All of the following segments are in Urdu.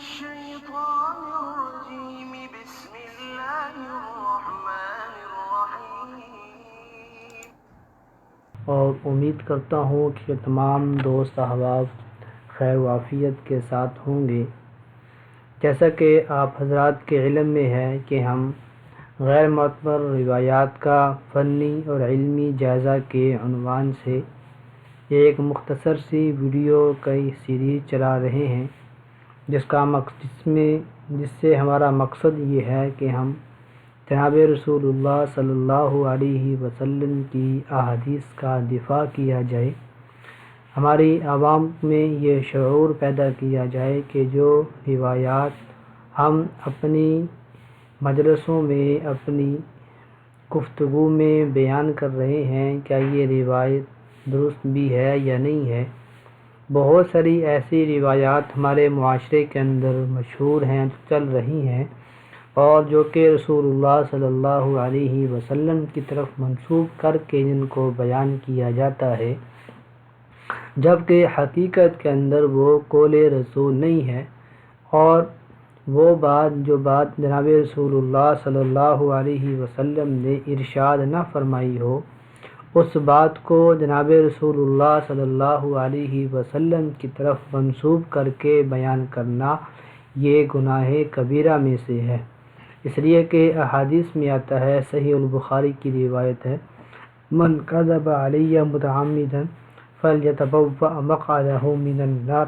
الشيطان الرجيم بسم الله الرحمن الرحيم اور امید کرتا ہوں کہ تمام دوست احباب خیر و عافیت کے ساتھ ہوں گے۔ جیسا کہ آپ حضرات کے علم میں ہے کہ ہم غیر معتبر روایات کا فنی اور علمی جائزہ کے عنوان سے ایک مختصر سی ویڈیو کی سیریز چلا رہے ہیں، جس سے ہمارا مقصد یہ ہے کہ ہم جناب رسول اللہ صلی اللہ علیہ وسلم کی احادیث کا دفاع کیا جائے، ہماری عوام میں یہ شعور پیدا کیا جائے کہ جو روایات ہم اپنی مجلسوں میں اپنی گفتگو میں بیان کر رہے ہیں، کیا یہ روایت درست بھی ہے یا نہیں ہے۔ بہت ساری ایسی روایات ہمارے معاشرے کے اندر مشہور ہیں، چل رہی ہیں، اور جو کہ رسول اللہ صلی اللہ علیہ وسلم کی طرف منسوب کر کے جن کو بیان کیا جاتا ہے، جبکہ حقیقت کے اندر وہ قول رسول نہیں ہے، اور وہ جو بات جناب رسول اللہ صلی اللہ علیہ وسلم نے ارشاد نہ فرمائی ہو، اس بات کو جناب رسول اللہ صلی اللہ علیہ وسلم کی طرف منسوب کر کے بیان کرنا یہ گناہ کبیرہ میں سے ہے۔ اس لیے کہ احادیث میں آتا ہے، صحیح البخاری کی روایت ہے، من کذب علی متعمدا فلیتبوأ مقعدہ من النار،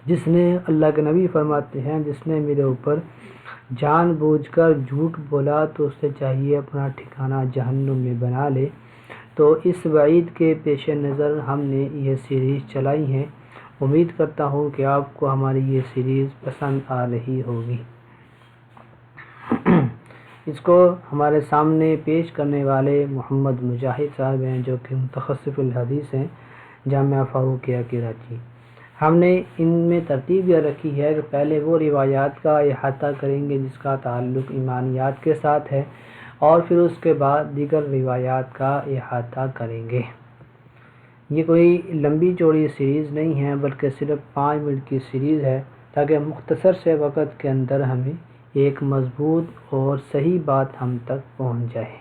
جس نے، اللہ کے نبی فرماتے ہیں، جس نے میرے اوپر جان بوجھ کر جھوٹ بولا تو اس سے چاہیے اپنا ٹھکانہ جہنم میں بنا لے۔ تو اس وعید کے پیش نظر ہم نے یہ سیریز چلائی ہے۔ امید کرتا ہوں کہ آپ کو ہماری یہ سیریز پسند آ رہی ہوگی۔ اس کو ہمارے سامنے پیش کرنے والے محمد مجاہد صاحب ہیں، جو کہ متخصص الحدیث ہیں جامعہ فاروقیہ کراچی۔ ہم نے ان میں ترتیب یہ رکھی ہے کہ پہلے وہ روایات کا احاطہ کریں گے جس کا تعلق ایمانیات کے ساتھ ہے، اور پھر اس کے بعد دیگر روایات کا احاطہ کریں گے۔ یہ کوئی لمبی چوڑی سیریز نہیں ہے، بلکہ صرف 5 منٹ کی سیریز ہے، تاکہ مختصر سے وقت کے اندر ہمیں ایک مضبوط اور صحیح بات ہم تک پہنچ جائے۔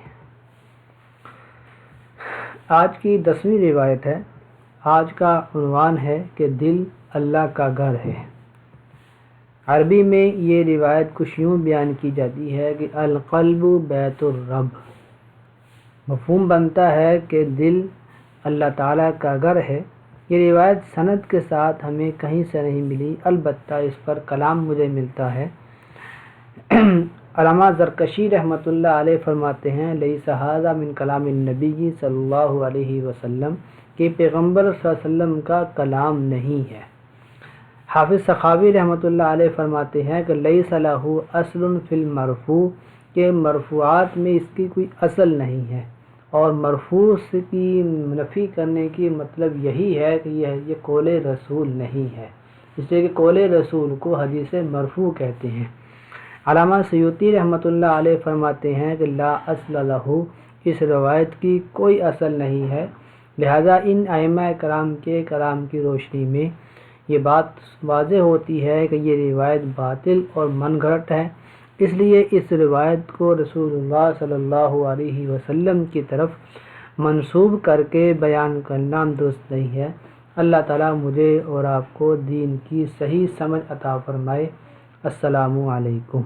آج کی 10ویں روایت ہے۔ آج کا عنوان ہے کہ دل اللہ کا گھر ہے۔ عربی میں یہ روایت کچھ یوں بیان کی جاتی ہے کہ القلب بیت الرب، مفہوم بنتا ہے کہ دل اللہ تعالیٰ کا گھر ہے۔ یہ روایت سند کے ساتھ ہمیں کہیں سے نہیں ملی، البتہ اس پر کلام مجھے ملتا ہے۔ علامہ زرکشی رحمۃ اللہ علیہ فرماتے ہیں، لیس ھذا من کلام النبی صلی اللہ علیہ وسلم، کہ پیغمبر صلی اللہ علیہ وسلم کا کلام نہیں ہے۔ حافظ سخاوی رحمۃ اللہ علیہ فرماتے ہیں کہ لیس لہ اصل فی المرفوع، کہ مرفوعات میں اس کی کوئی اصل نہیں ہے، اور مرفوع کی نفی کرنے کی مطلب یہی ہے کہ یہ قول رسول نہیں ہے، اس لیے کہ قول رسول کو حدیث مرفوع کہتے ہیں۔ علامہ سیوطی رحمۃ اللہ علیہ فرماتے ہیں کہ لا اصل لہ، اس روایت کی کوئی اصل نہیں ہے، لہذا ان ائمہ کرام کے کلام کی روشنی میں یہ بات واضح ہوتی ہے کہ یہ روایت باطل اور من گھڑت ہے، اس لیے اس روایت کو رسول اللہ صلی اللہ علیہ وسلم کی طرف منسوب کر کے بیان کرنا درست نہیں ہے۔ اللہ تعالیٰ مجھے اور آپ کو دین کی صحیح سمجھ عطا فرمائے۔ السلام علیکم۔